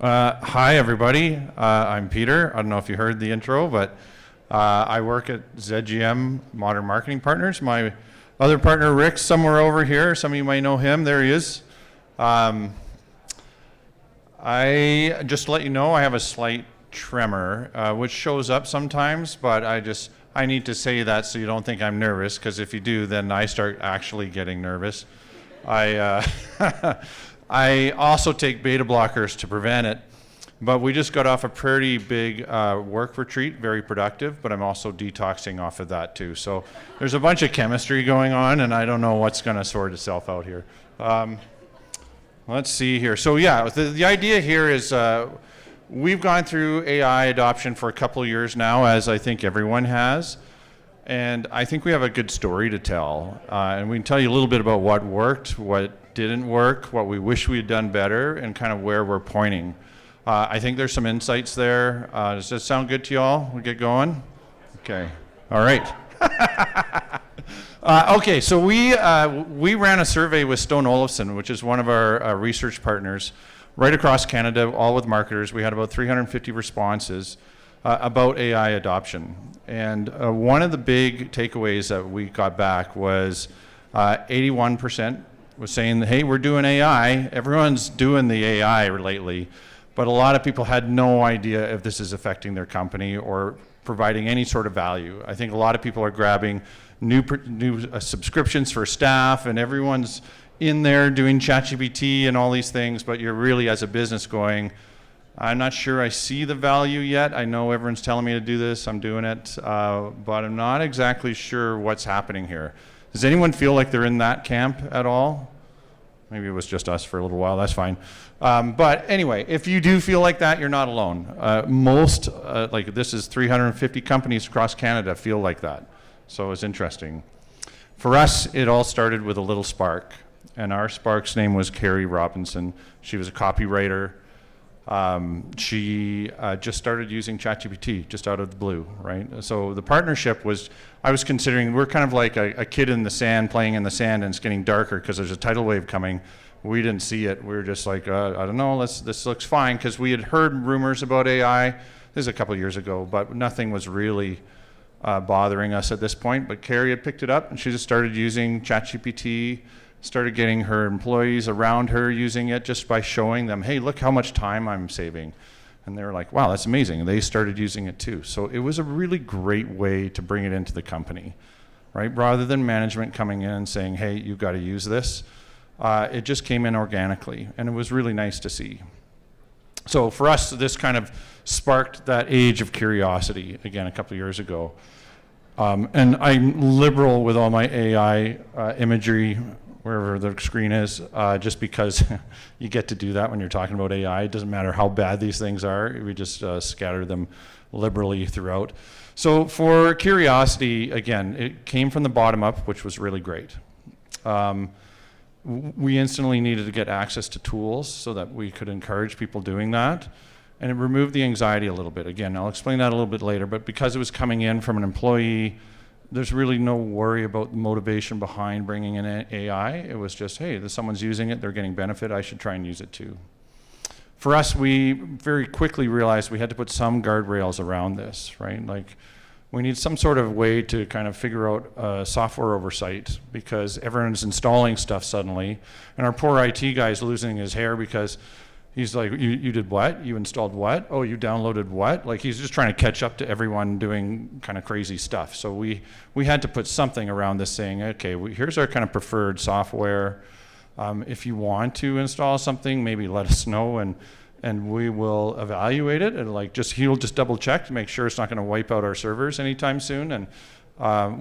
Hi, everybody. I'm Peter. I don't know if you heard the intro, but I work at ZGM Modern Marketing Partners. My other partner, Rick's somewhere over here. Some of you might know him. There he is. I just to let you know, I have a slight tremor, which shows up sometimes, but I need to say that so you don't think I'm nervous, because if you do, then I start actually getting nervous. I also take beta blockers to prevent it, but we just got off a pretty big work retreat, very productive, but I'm also detoxing off of that too. So there's a bunch of chemistry going on, and I don't know what's going to sort itself out here. Let's see here. So yeah, the idea here is we've gone through AI adoption for a couple of years now, as I think everyone has. And I think we have a good story to tell. And we can tell you a little bit about what worked, what didn't work, what we wish we had done better, and kind of where we're pointing. I think there's some insights there. Does that sound good to you all? We'll get going? Okay. All right. Okay, so we ran a survey with Stone Olafson, which is one of our research partners, right across Canada, all with marketers. We had about 350 responses about AI adoption. And one of the big takeaways that we got back was 81% was saying, hey, we're doing AI. Everyone's doing the AI lately, but a lot of people had no idea if this is affecting their company or providing any sort of value. I think a lot of people are grabbing new subscriptions for staff, and everyone's in there doing ChatGPT and all these things, but you're really, as a business, going, I'm not sure I see the value yet. I know everyone's telling me to do this, I'm doing it, but I'm not exactly sure what's happening here. Does anyone feel like they're in that camp at all? Maybe it was just us for a little while, that's fine. But anyway, if you do feel like that, you're not alone. Most, like this is 350 companies across Canada feel like that. So it's interesting. For us, it all started with a little spark. And our spark's name was Carrie Robinson. She was a copywriter. She just started using ChatGPT just out of the blue, right? So the partnership was, I was considering, we're kind of like a kid in the sand playing in the sand, and it's getting darker because there's a tidal wave coming. We didn't see it. We were just like, I don't know, this looks fine, because we had heard rumors about AI. This is a couple of years ago, but nothing was really bothering us at this point. But Carrie had picked it up, and she just started using ChatGPT, started getting her employees around her using it just by showing them, hey, look how much time I'm saving. And they were like, wow, that's amazing. And they started using it too. So it was a really great way to bring it into the company, right? Rather than management coming in and saying, hey, you've got to use this. It just came in organically, and it was really nice to see. So for us, this kind of sparked that age of curiosity again a couple of years ago. And I'm liberal with all my AI imagery, wherever the screen is, just because you get to do that when you're talking about AI. It doesn't matter how bad these things are, we just scatter them liberally throughout. So for curiosity, again, it came from the bottom up, which was really great. We instantly needed to get access to tools so that we could encourage people doing that. And it removed the anxiety a little bit. Again, I'll explain that a little bit later, but because it was coming in from an employee, there's really no worry about the motivation behind bringing in AI. It was just, hey, someone's using it, they're getting benefit, I should try and use it too. For us, we very quickly realized we had to put some guardrails around this, right? Like, we need some sort of way to kind of figure out software oversight, because everyone's installing stuff suddenly, and our poor IT guy's losing his hair because he's like, you did what? You installed what? Oh, you downloaded what? Like, he's just trying to catch up to everyone doing kind of crazy stuff. So we had to put something around this saying, okay, here's our kind of preferred software. If you want to install something, maybe let us know, and we will evaluate it. And like, he'll just double check to make sure it's not going to wipe out our servers anytime soon. And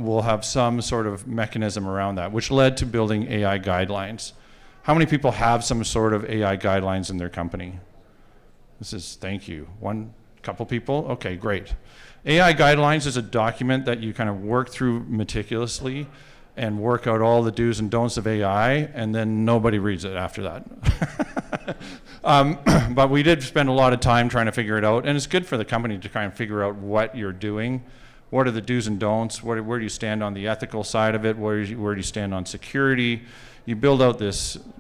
we'll have some sort of mechanism around that, which led to building AI guidelines. How many people have some sort of AI guidelines in their company? Thank you. One, couple people? Okay, great. AI guidelines is a document that you kind of work through meticulously and work out all the do's and don'ts of AI, and then nobody reads it after that. But we did spend a lot of time trying to figure it out, and it's good for the company to kind of figure out what you're doing what are the do's and don'ts, where do you stand on the ethical side of it, where do you stand on security. You build out the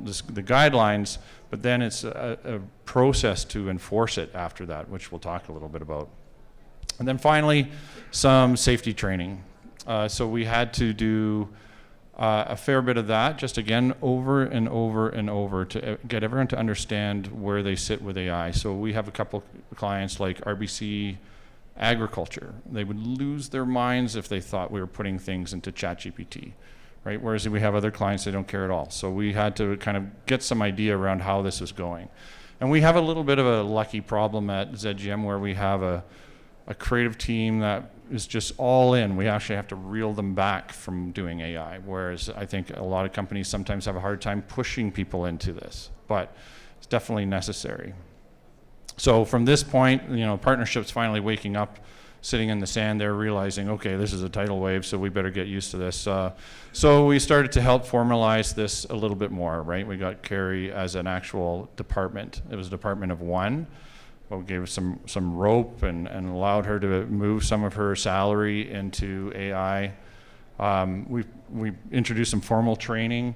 guidelines, but then it's a process to enforce it after that, which we'll talk a little bit about. And then finally, some safety training. So we had to do a fair bit of that, just again, over and over and over to get everyone to understand where they sit with AI. So we have a couple clients like RBC Agriculture. They would lose their minds if they thought we were putting things into ChatGPT, right? Whereas we have other clients, they don't care at all. So we had to kind of get some idea around how this is going. And we have a little bit of a lucky problem at ZGM where we have a creative team that is just all in. We actually have to reel them back from doing AI, whereas I think a lot of companies sometimes have a hard time pushing people into this, but it's definitely necessary. So from this point, partnership's finally waking up, sitting in the sand there, realizing, okay, this is a tidal wave, so we better get used to this. So we started to help formalize this a little bit more, right? We got Carrie as an actual department. It was a department of one. We gave her some rope and allowed her to move some of her salary into AI. We introduced some formal training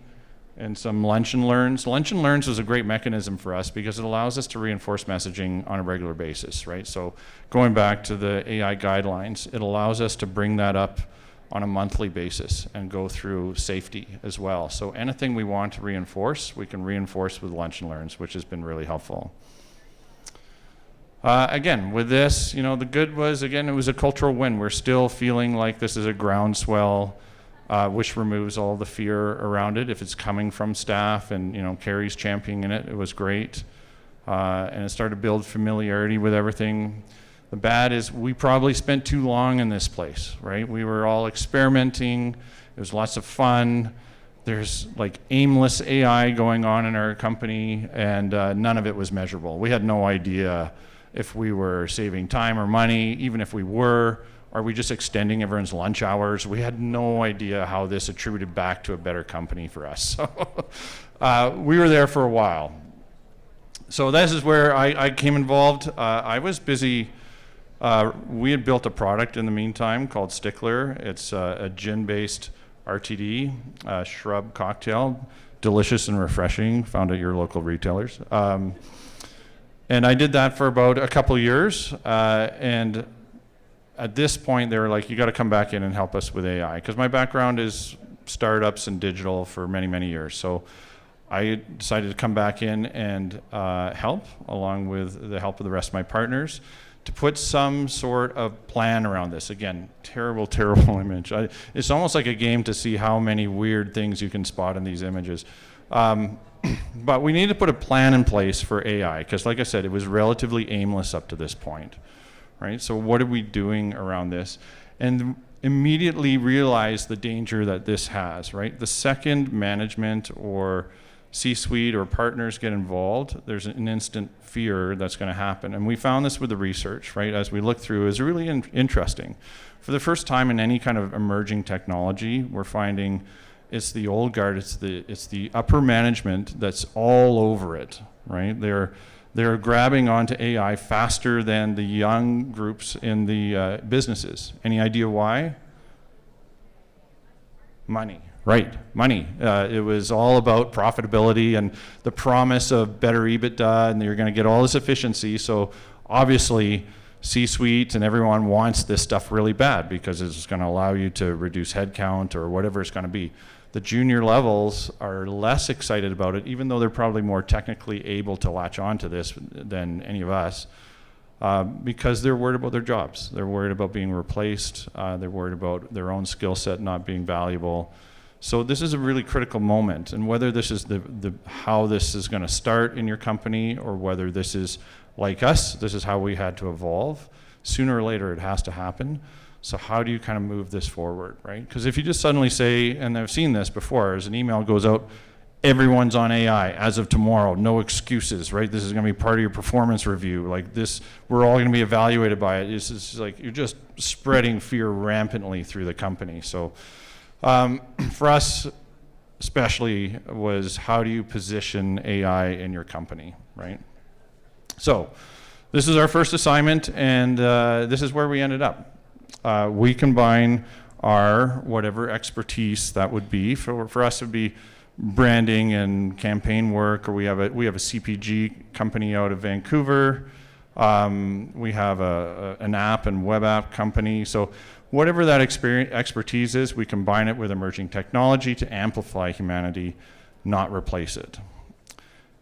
and some lunch and learns. Lunch and learns was a great mechanism for us because it allows us to reinforce messaging on a regular basis, right? So going back to the AI guidelines, it allows us to bring that up on a monthly basis and go through safety as well. So anything we want to reinforce, we can reinforce with lunch and learns, which has been really helpful. Again, with this, the good was, again, it was a cultural win. We're still feeling like this is a groundswell, which removes all the fear around it. If it's coming from staff and, Carrie's championing it, it was great. And it started to build familiarity with everything. The bad is we probably spent too long in this place, right? We were all experimenting. It was lots of fun. There's like aimless AI going on in our company, and none of it was measurable. We had no idea if we were saving time or money. Even if we were, are we just extending everyone's lunch hours? We had no idea how this attributed back to a better company for us. So we were there for a while. So this is where I came involved. I was busy. We had built a product in the meantime called Stickler. It's a gin-based RTD, shrub cocktail, delicious and refreshing, found at your local retailers. And I did that for about a couple of years, and at this point they were like, you got to come back in and help us with AI, because my background is startups and digital for many, many years. So I decided to come back in and help, along with the help of the rest of my partners, to put some sort of plan around this. Again, terrible, terrible image. It's almost like a game to see how many weird things you can spot in these images. But we need to put a plan in place for AI, because like I said, it was relatively aimless up to this point, right? So what are we doing around this? And immediately realize the danger that this has, right? The second management or C-suite or partners get involved, there's an instant fear that's going to happen. And we found this with the research, right? As we look through, is really interesting. For the first time in any kind of emerging technology, we're finding it's the old guard, it's the upper management that's all over it, right? They're grabbing onto AI faster than the young groups in the businesses. Any idea why? Money, right? Money. It was all about profitability and the promise of better EBITDA, and you're going to get all this efficiency. So obviously, C-suite and everyone wants this stuff really bad because it's going to allow you to reduce headcount or whatever it's going to be. The junior levels are less excited about it, even though they're probably more technically able to latch onto this than any of us, because they're worried about their jobs. They're worried about being replaced. They're worried about their own skill set not being valuable. So this is a really critical moment, and whether this is how this is going to start in your company, or whether this is like us, this is how we had to evolve. Sooner or later, it has to happen. So how do you kind of move this forward, right? Because if you just suddenly say, and I've seen this before, as an email goes out, everyone's on AI as of tomorrow, no excuses, right? This is going to be part of your performance review. Like this, we're all going to be evaluated by it. It's like you're just spreading fear rampantly through the company. So for us, especially, was how do you position AI in your company, right? So this is our first assignment, and this is where we ended up. We combine our whatever expertise that would be. For us, it would be branding and campaign work, or we have a CPG company out of Vancouver. We have an app and web app company. So whatever that expertise is, we combine it with emerging technology to amplify humanity, not replace it.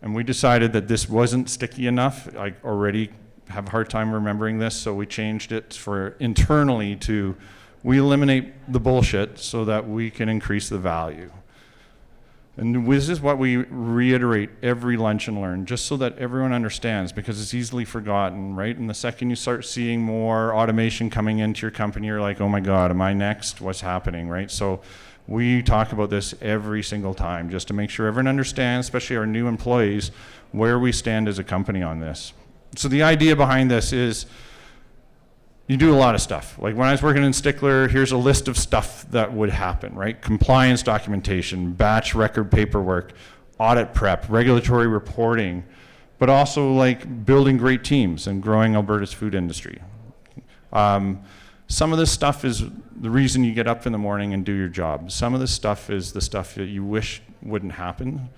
And we decided that this wasn't sticky enough. I already have a hard time remembering this, so we changed it for internally to, we eliminate the bullshit so that we can increase the value. And this is what we reiterate every lunch and learn, just so that everyone understands, because it's easily forgotten, right? And the second you start seeing more automation coming into your company, you're like, oh my God, am I next? What's happening, right? So we talk about this every single time, just to make sure everyone understands, especially our new employees, where we stand as a company on this. So the idea behind this is, you do a lot of stuff. Like when I was working in Stickler, here's a list of stuff that would happen, right? Compliance documentation, batch record paperwork, audit prep, regulatory reporting, but also like building great teams and growing Alberta's food industry. Some of this stuff is the reason you get up in the morning and do your job. Some of this stuff is the stuff that you wish wouldn't happen.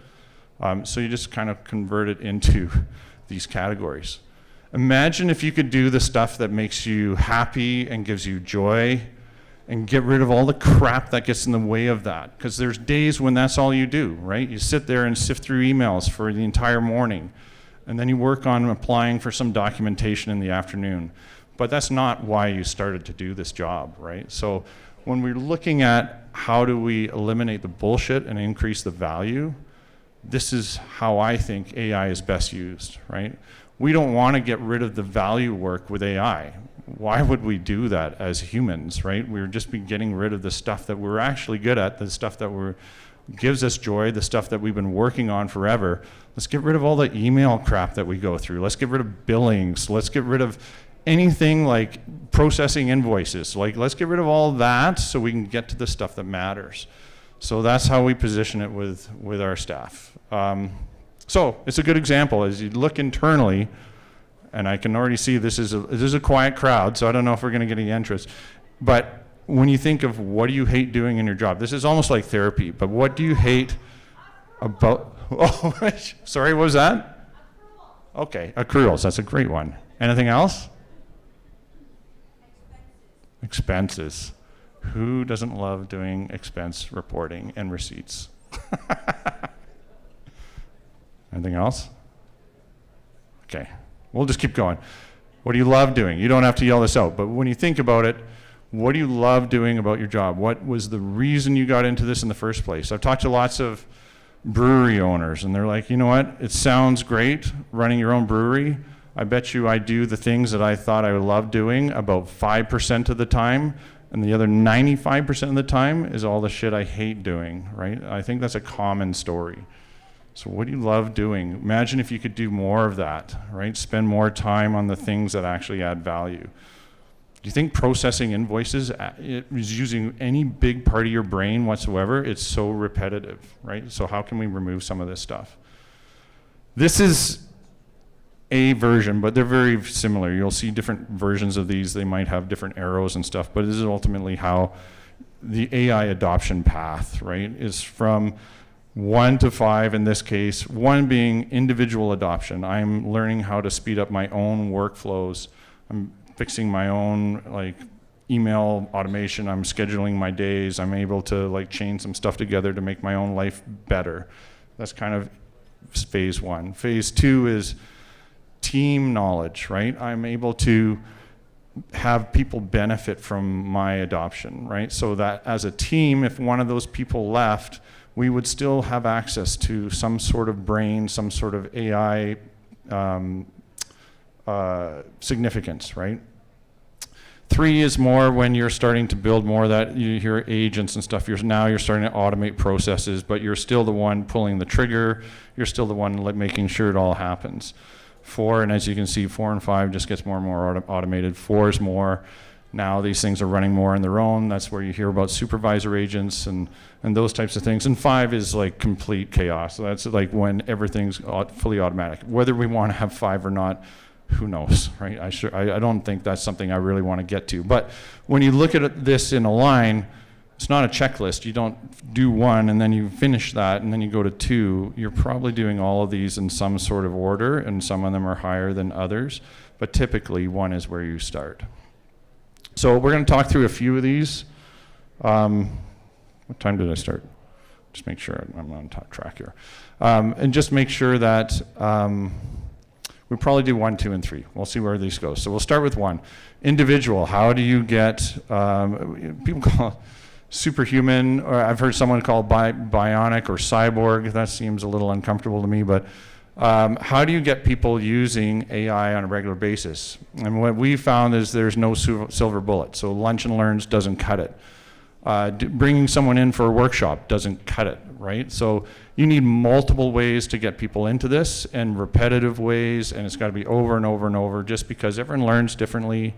So you just kind of convert it into these categories. Imagine if you could do the stuff that makes you happy and gives you joy, and get rid of all the crap that gets in the way of that. Because there's days when that's all you do, right? You sit there and sift through emails for the entire morning, and then you work on applying for some documentation in the afternoon. But that's not why you started to do this job, right? So when we're looking at how do we eliminate the bullshit and increase the value, this is how I think AI is best used, right? We don't want to get rid of the value work with AI. Why would we do that as humans, right? We're just be getting rid of the stuff that we're actually good at, the stuff that gives us joy, the stuff that we've been working on forever. Let's get rid of all the email crap that we go through. Let's get rid of billings. Let's get rid of anything like processing invoices. Like, let's get rid of all that so we can get to the stuff that matters. So that's how we position it with our staff. So it's a good example as you look internally, and I can already see this is a quiet crowd, so I don't know if we're going to get any interest. But when you think of what do you hate doing in your job, this is almost like therapy, but what do you hate about, oh, sorry, what was that? Okay, accruals, that's a great one. Anything else? Expenses. Who doesn't love doing expense reporting and receipts? Anything else? Okay, we'll just keep going. What do you love doing? You don't have to yell this out, but when you think about it, what do you love doing about your job? What was the reason you got into this in the first place? I've talked to lots of brewery owners, and they're like, you know what? It sounds great running your own brewery. I bet you I do the things that I thought I would love doing about 5% of the time, and the other 95% of the time is all the shit I hate doing, right? I think that's a common story. So what do you love doing? Imagine if you could do more of that, right? Spend more time on the things that actually add value. Do you think processing invoices is using any big part of your brain whatsoever? It's so repetitive, right? So how can we remove some of this stuff? This is a version, but they're very similar. You'll see different versions of these. They might have different arrows and stuff, but this is ultimately how the AI adoption path, right, is from 1 to 5 in this case, 1 being individual adoption. I'm learning how to speed up my own workflows. I'm fixing my own like email automation. I'm scheduling my days. I'm able to like chain some stuff together to make my own life better. That's kind of phase 1. Phase 2 is team knowledge, right? I'm able to have people benefit from my adoption, right? So that as a team, if one of those people left, we would still have access to some sort of brain, some sort of AI significance, right? 3 is more when you're starting to build more of that, you hear agents and stuff, now you're starting to automate processes, but you're still the one pulling the trigger, you're still the one making sure it all happens. 4, and as you can see, 4 and 5 just gets more and more automated. 4 is more, now these things are running more on their own. That's where you hear about supervisor agents and those types of things. And 5 is like complete chaos. So that's like when everything's fully automatic. Whether we want to have 5 or not, Who knows, right? I don't think that's something I really want to get to. But when you look at this in a line, it's not a checklist. You don't do one and then you finish that and then you go to two. You're probably doing all of these in some sort of order, and some of them are higher than others, but typically one is where you start. So we're going to talk through a few of these. What time did I start? Just make sure I'm on top track here. And just make sure that we probably do 1, 2, and 3. We'll see where these go. So we'll start with 1. Individual. How do you get, people call it superhuman, or I've heard someone call bionic or cyborg. That seems a little uncomfortable to me, but how do you get people using AI on a regular basis? And what we found is there's no silver bullet. So lunch and learns doesn't cut it. Bringing someone in for a workshop doesn't cut it, right? So you need multiple ways to get people into this, and repetitive ways, and it's got to be over and over and over, just because everyone learns differently.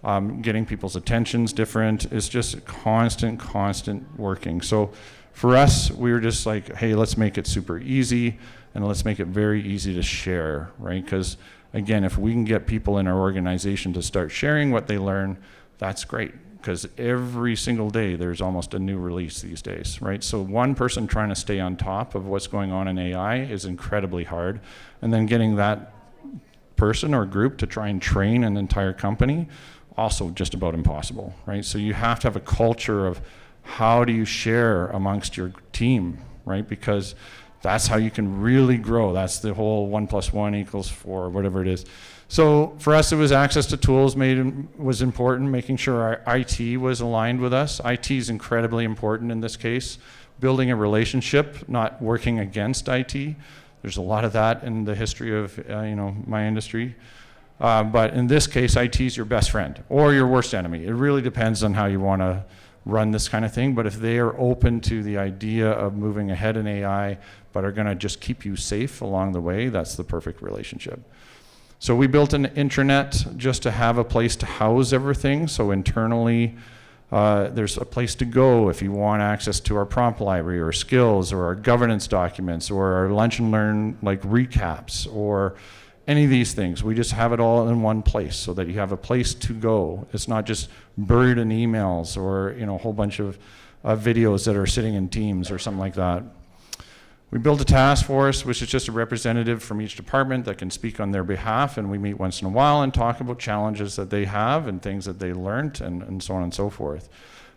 Getting people's attention's different. It's just constant working. So for us, we were just like, hey, let's make it super easy, and let's make it very easy to share, right? Because again, if we can get people in our organization to start sharing what they learn, that's great. Because every single day there's almost a new release these days, right? So one person trying to stay on top of what's going on in AI is incredibly hard. And then getting that person or group to try and train an entire company, also just about impossible, right? So you have to have a culture of how do you share amongst your team, right? Because that's how you can really grow. That's the whole 1 + 1 = 4, whatever it is. So for us, it was access to tools was important, making sure our IT was aligned with us. IT is incredibly important in this case. Building a relationship, not working against IT. There's a lot of that in the history of my industry. But in this case, IT is your best friend or your worst enemy. It really depends on how you want to run this kind of thing. But if they are open to the idea of moving ahead in AI, but are going to just keep you safe along the way, that's the perfect relationship. So we built an intranet just to have a place to house everything. So internally, there's a place to go if you want access to our prompt library or skills or our governance documents or our lunch and learn like recaps or any of these things. We just have it all in one place so that you have a place to go. It's not just buried in emails or a whole bunch of videos that are sitting in Teams or something like that. We built a task force, which is just a representative from each department that can speak on their behalf, and we meet once in a while and talk about challenges that they have and things that they learned and so on and so forth.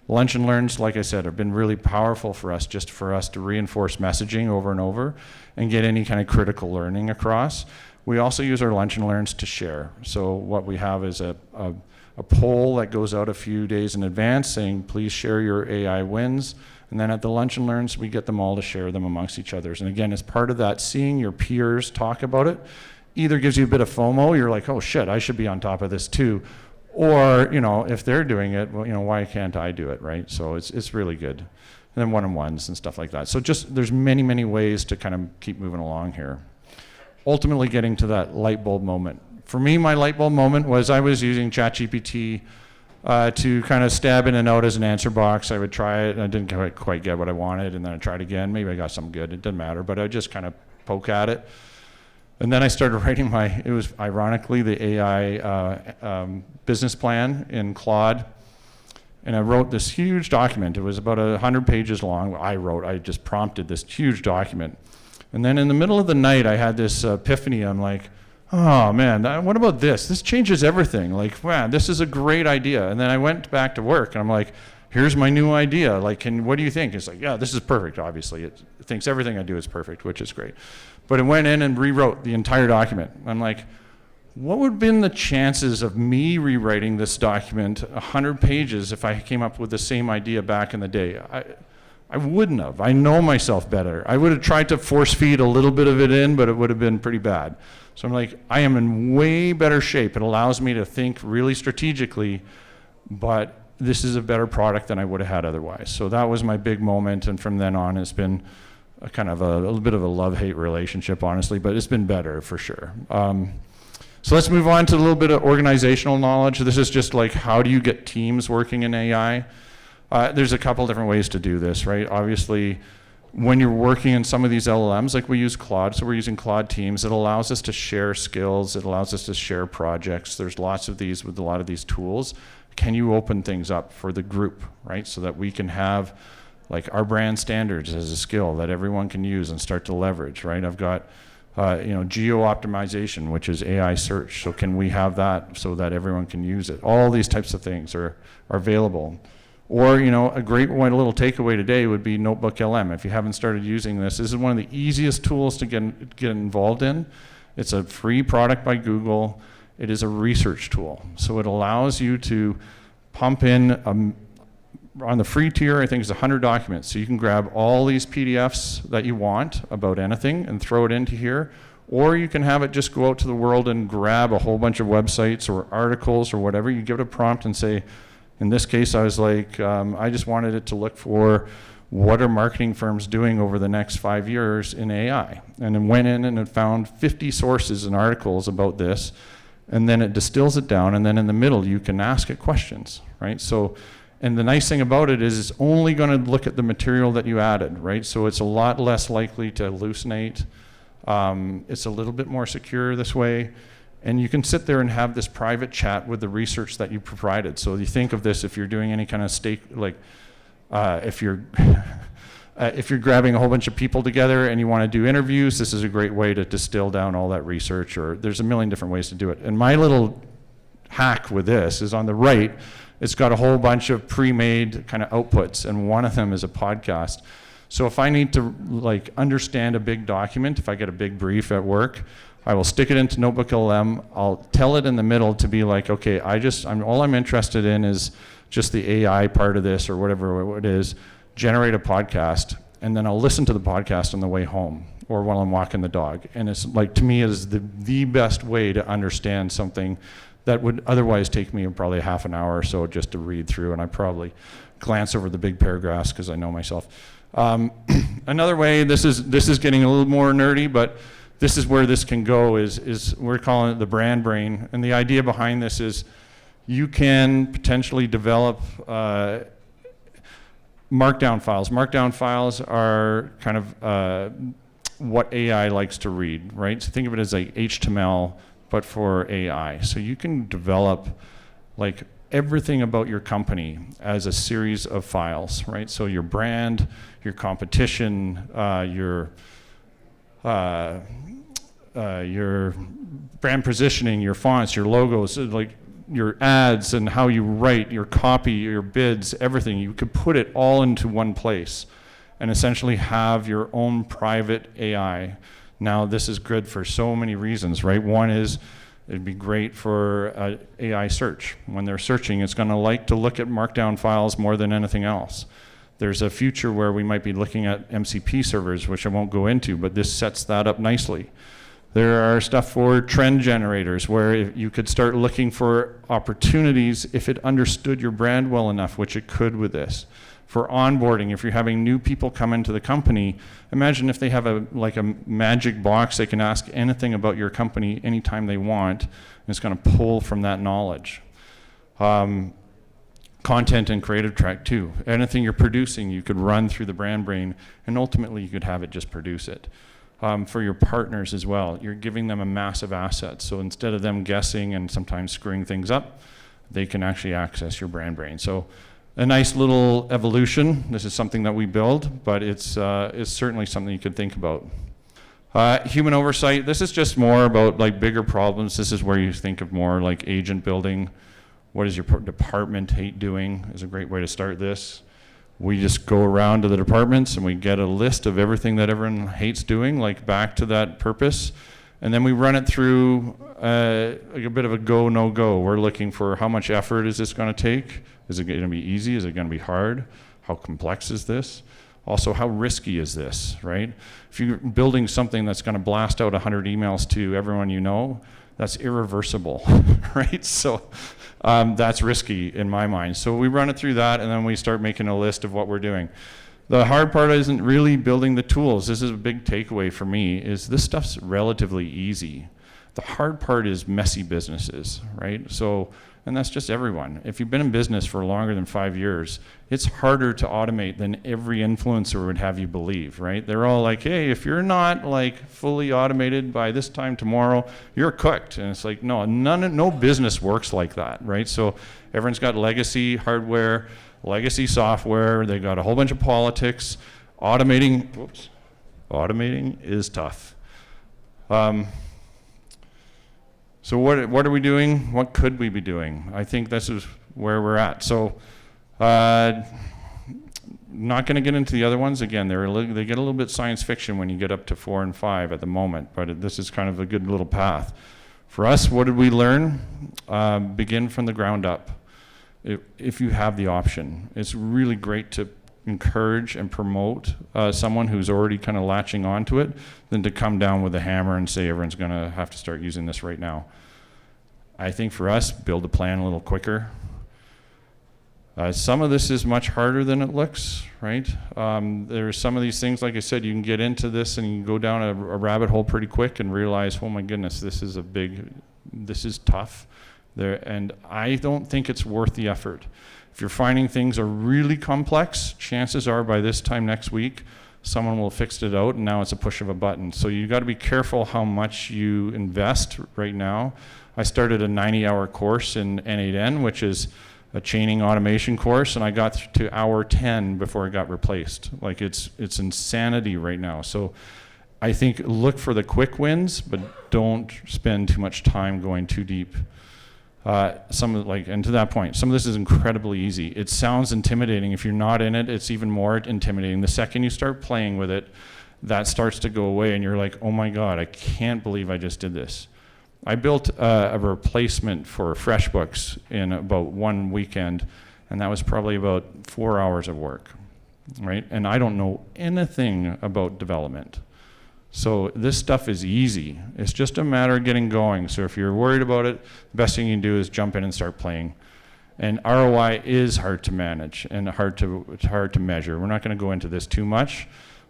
Lunch and learns, like I said, have been really powerful for us, just for us to reinforce messaging over and over and get any kind of critical learning across. We also use our lunch and learns to share. So what we have is a poll that goes out a few days in advance saying, please share your AI wins. And then at the lunch and learns, we get them all to share them amongst each other. And again, as part of that, seeing your peers talk about it either gives you a bit of FOMO. You're like, oh shit, I should be on top of this too. Or, if they're doing it, well, why can't I do it, right? So it's really good. And then one-on-ones and stuff like that. So there's many ways to kind of keep moving along here. Ultimately getting to that light bulb moment. For me, my light bulb moment was I was using ChatGPT to kind of stab in and out as an answer box. I would try it, and I didn't quite get what I wanted, and then I tried again. Maybe I got something good. It didn't matter, but I just kind of poke at it. And then I started writing it was ironically the AI business plan in Claude. And I wrote this huge document. It was about 100 pages long. I just prompted this huge document. And then in the middle of the night, I had this epiphany. I'm like, oh man, what about this? This changes everything. Like, wow, this is a great idea. And then I went back to work and I'm like, here's my new idea. Like, what do you think? It's like, yeah, this is perfect, obviously. It thinks everything I do is perfect, which is great. But it went in and rewrote the entire document. I'm like, what would have been the chances of me rewriting this document 100 pages if I came up with the same idea back in the day? I wouldn't have. I know myself better. I would have tried to force feed a little bit of it in, but it would have been pretty bad. So I'm like, I am in way better shape. It allows me to think really strategically, but this is a better product than I would have had otherwise. So that was my big moment, and from then on it's been a kind of a little bit of a love-hate relationship, honestly, but it's been better for sure. So let's move on to a little bit of organizational knowledge. This is just like, how do you get teams working in AI? There's a couple different ways to do this, right? Obviously, when you're working in some of these LLMs, like we use Claude, so we're using Claude Teams, it allows us to share skills, it allows us to share projects. There's lots of these with a lot of these tools. Can you open things up for the group, right? So that we can have like our brand standards as a skill that everyone can use and start to leverage, right? I've got geo optimization, which is AI search. So can we have that so that everyone can use it? All these types of things are available. Or, a great one, a little takeaway today would be Notebook LM. If you haven't started using this is one of the easiest tools to get involved in. It's a free product by Google. It is a research tool. So it allows you to pump in, on the free tier, I think it's 100 documents. So you can grab all these PDFs that you want about anything and throw it into here. Or you can have it just go out to the world and grab a whole bunch of websites or articles or whatever. You give it a prompt and say, in this case, I was like, I just wanted it to look for what are marketing firms doing over the next 5 years in AI. And then went in and it found 50 sources and articles about this. And then it distills it down. And then in the middle, you can ask it questions, right? So, and the nice thing about it is it's only going to look at the material that you added, right? So it's a lot less likely to hallucinate. It's a little bit more secure this way. And you can sit there and have this private chat with the research that you provided. So you think of this if you're doing any kind of if you're grabbing a whole bunch of people together and you want to do interviews, this is a great way to distill down all that research, or there's a million different ways to do it. And my little hack with this is on the right, it's got a whole bunch of pre-made kind of outputs, and one of them is a podcast. So if I need to understand a big document, if I get a big brief at work, I will stick it into Notebook LM. I'll tell it in the middle to be like, okay, all I'm interested in is just the AI part of this or whatever it is, generate a podcast, and then I'll listen to the podcast on the way home or while I'm walking the dog. And it's to me, it is the best way to understand something that would otherwise take me probably half an hour or so just to read through, and I probably glance over the big paragraphs because I know myself. Another way, this is getting a little more nerdy, but this is where this can go, is we're calling it the brand brain. And the idea behind this is you can potentially develop markdown files. Markdown files are kind of what AI likes to read, right? So think of it as like HTML, but for AI. So you can develop everything about your company as a series of files, right? So your brand, your competition, your brand positioning, your fonts, your logos, your ads and how you write, your copy, your bids, everything. You could put it all into one place and essentially have your own private AI. Now, this is good for so many reasons, right? One is it'd be great for AI search. When they're searching, it's going to like to look at markdown files more than anything else. There's a future where we might be looking at MCP servers, which I won't go into, but this sets that up nicely. There are stuff for trend generators where you could start looking for opportunities if it understood your brand well enough, which it could with this. For onboarding, if you're having new people come into the company, imagine if they have a magic box, they can ask anything about your company anytime they want, and it's going to pull from that knowledge. Content and creative track too. Anything you're producing, you could run through the brand brain, and ultimately you could have it just produce it. For your partners as well, you're giving them a massive asset. So instead of them guessing and sometimes screwing things up, they can actually access your brand brain. So a nice little evolution. This is something that we build, but it's certainly something you could think about. Human oversight, this is just more about bigger problems. This is where you think of more agent building. What does your department hate doing is a great way to start this. We just go around to the departments and we get a list of everything that everyone hates doing, back to that purpose. And then we run it through a bit of a go, no go. We're looking for how much effort is this going to take? Is it going to be easy? Is it going to be hard? How complex is this? Also, how risky is this, right? If you're building something that's going to blast out 100 emails to everyone you know, that's irreversible, right? So that's risky in my mind. So we run it through that, and then we start making a list of what we're doing. The hard part isn't really building the tools. This is a big takeaway for me, is this stuff's relatively easy. The hard part is messy businesses, right? So And that's just everyone. If you've been in business for longer than 5 years, it's harder to automate than every influencer would have you believe, right? They're all like, hey, if you're not like fully automated by this time tomorrow, you're cooked. And it's like, no, no business works like that, right? So everyone's got legacy hardware, legacy software, they got a whole bunch of politics. Automating is tough. So what are we doing? What could we be doing? I think this is where we're at. So not going to get into the other ones. Again, they get a little bit science fiction when you get up to 4 and 5 at the moment, but this is kind of a good little path. For us, what did we learn? Begin from the ground up. If you have the option. It's really great to encourage and promote someone who's already kind of latching onto it than to come down with a hammer and say everyone's going to have to start using this right now. I think for us, build a plan a little quicker. Some of this is much harder than it looks, right? There's some of these things, like I said, you can get into this and you can go down a rabbit hole pretty quick and realize, oh my goodness, this is tough. And I don't think it's worth the effort. If you're finding things are really complex, chances are by this time next week, someone will have fixed it out and now it's a push of a button. So you got to be careful how much you invest right now. I started a 90-hour course in N8N, which is a chaining automation course, and I got to hour 10 before it got replaced. Like it's insanity right now. So I think look for the quick wins, but don't spend too much time going too deep. And to that point, some of this is incredibly easy. It sounds intimidating. If you're not in it, it's even more intimidating. The second you start playing with it, that starts to go away and you're like, oh my God, I can't believe I just did this. I built a replacement for FreshBooks in about one weekend, and that was probably about 4 hours of work, right? And I don't know anything about development. So this stuff is easy. It's just a matter of getting going. So if you're worried about it, the best thing you can do is jump in and start playing. And ROI is hard to manage and it's hard to measure. We're not going to go into this too much,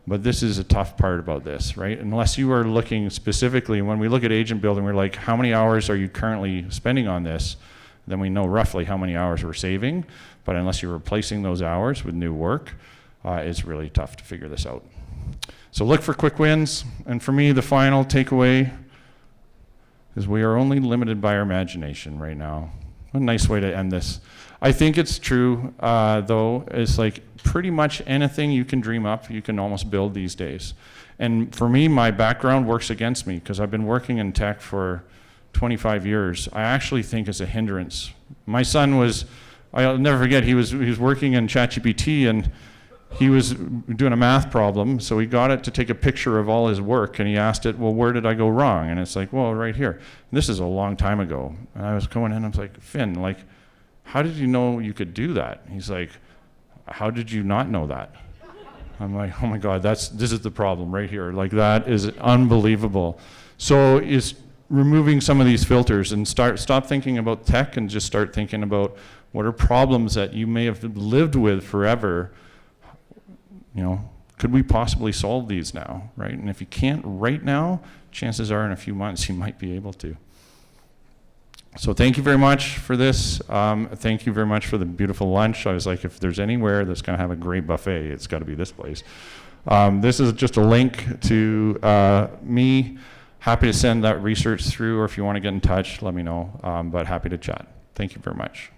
but this is a tough part about this, right? Unless you are looking specifically, when we look at agent building, we're like, how many hours are you currently spending on this? Then we know roughly how many hours we're saving. But unless you're replacing those hours with new work, it's really tough to figure this out. So look for quick wins, and for me, the final takeaway is we are only limited by our imagination right now. What a nice way to end this. I think it's true, though, it's like pretty much anything you can dream up, you can almost build these days. And for me, my background works against me, because I've been working in tech for 25 years. I actually think it's a hindrance. My son I'll never forget, he was working in ChatGPT, and he was doing a math problem, so he got it to take a picture of all his work, and he asked it, well, where did I go wrong? And it's like, well, right here. And this is a long time ago. And I was going in, I was like, Finn, like, how did you know you could do that? He's like, how did you not know that? I'm like, oh my God, this is the problem right here. Like, that is unbelievable. So it's removing some of these filters and stop thinking about tech and just start thinking about what are problems that you may have lived with forever. Could we possibly solve these now, right? And if you can't right now, chances are in a few months you might be able to. So thank you very much for this. Thank you very much for the beautiful lunch. I was like, if there's anywhere that's going to have a great buffet, it's got to be this place. This is just a link to me. Happy to send that research through, or if you want to get in touch, let me know. But happy to chat. Thank you very much.